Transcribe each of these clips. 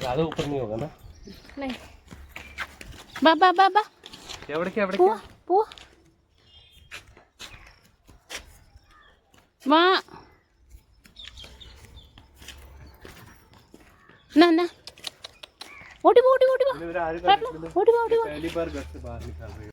അത് ऊपर नहीं होगा ना नहीं बाबा बाबा എവിടേക്കാ पो माँ ना ना ओटी वो ओटी वो पहली बार घर से बाहर निकल रही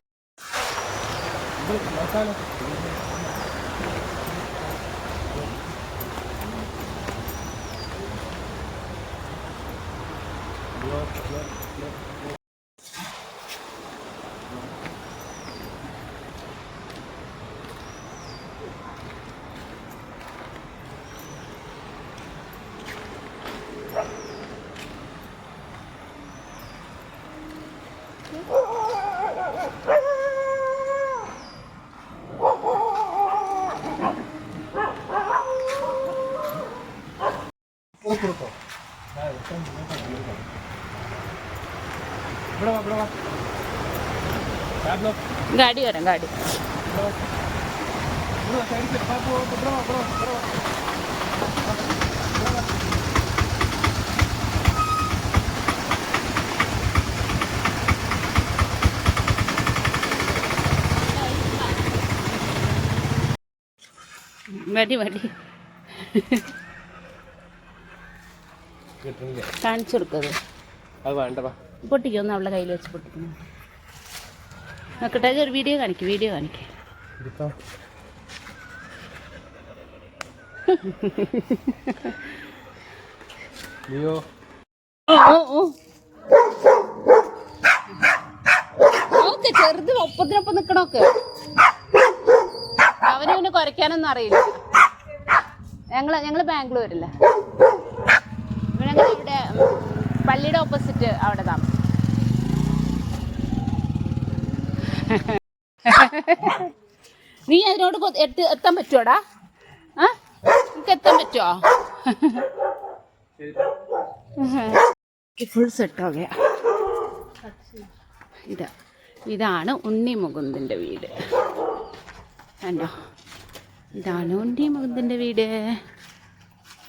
गाड़ी आ रहा गाड़ी മതി മതി കാണിച്ചു കൊടുക്കത് അത് വേണ്ടടാ പൊട്ടിക്കൊന്ന് അവളുടെ കയ്യിൽ വെച്ച് പൊട്ടിക്കുന്നു നോക്കട്ടെ ഒരു വീഡിയോ കാണിക്കും ഓക്കെ ചെറുത് ഒപ്പത്തിനൊപ്പം നിക്കണോക്ക് അവന് പിന്നെ കുറയ്ക്കാനൊന്നും അറിയില്ല ഞങ്ങള് ബാംഗ്ലൂരില്ല ഞങ്ങൾ ഇവിടെ പള്ളിയുടെ ഓപ്പോസിറ്റ് അവിടെ താമസം നീ അതിനോട് എത്താൻ പറ്റുമോടാ നിനക്ക് എത്താൻ പറ്റുമോ ഫുൾ സെറ്റ് ആവുക ഇതാണ് ഉണ്ണി മുകുന്ദൻ്റെ വീട് കണ്ടോ ഇതാണ് ഉണ്ണി മുകുന്ദൻ്റെ വീട്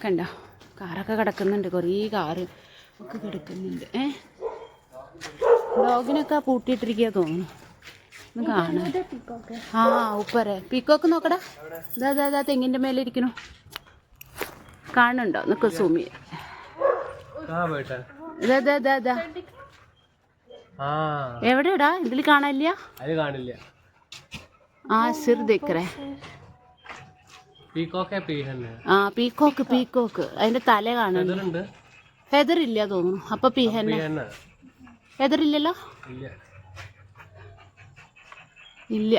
കണ്ടോ കാറൊക്കെ കിടക്കുന്നുണ്ട് കുറേ കാറ് ഒക്കെ കിടക്കുന്നുണ്ട് ഡോഗിനൊക്കെ പൂട്ടിയിട്ടിരിക്കുക തോന്നുന്നു ഒന്ന് കാണാൻ ആ ഉപ്പറേ പീക്കോക്ക് നോക്കടാ ഇതാ തെങ്ങിൻ്റെ മേലെ ഇരിക്കണു കാണുന്നുണ്ടോ നിക്ക് സൂമി ഇതാ എവിടെയാടാ ഇതിൽ കാണില്ല ആ സിർ ദിക്കറേ ആ പീക്കോക്ക് അതിന്റെ തല കാണുന്നുണ്ട് ഫെദർ ഇല്ല തോന്നുന്നു അപ്പൊ പീഹന്ന ഫെദർ ഇല്ലല്ലോ ഇല്ല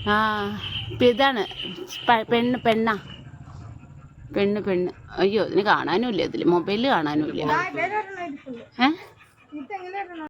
ആ ഇതാണ് പെണ്ണ് അയ്യോ ഇതിന് കാണാനും ഇല്ല ഇതില് മൊബൈലിൽ കാണാനും ഇല്ല